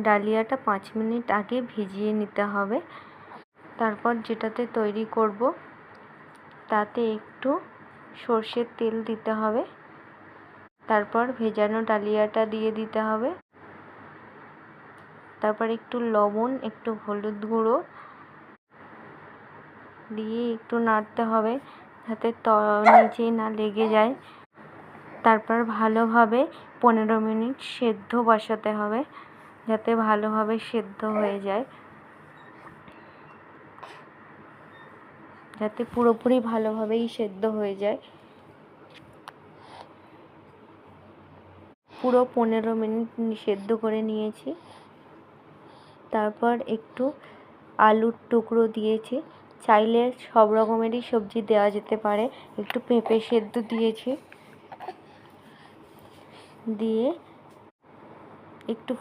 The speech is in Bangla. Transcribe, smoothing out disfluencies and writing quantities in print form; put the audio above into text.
ডালিয়াটা 5 মিনিট আগে ভিজিয়ে নিতে হবে। তারপর যেটাতে তৈরি করব তাতে একটু সর্ষের তেল দিতে হবে। তারপর ভেজানো ডালিয়াটা দিয়ে দিতে হবে। তারপর একটু লবণ, একটু হলুদ গুঁড়ো দিয়ে একটু নাড়তে হবে যাতে নিচে না লেগে যায়। তারপর ভালোভাবে 15 মিনিট সেদ্ধ বসাতে হবে যাতে ভালোভাবে সেদ্ধ হয়ে যায়, যাতে পুরোপুরি ভালোভাবেই সেদ্ধ হয়ে যায়। পুরো 15 মিনিট সেদ্ধ করে নিয়েছি। তারপর একটু আলুর টুকরো দিয়েছি। চাইলে সব রকমেরই সবজি দেওয়া যেতে পারে। একটু পেঁপে সেদ্ধ দিয়েছি, দিয়ে একটু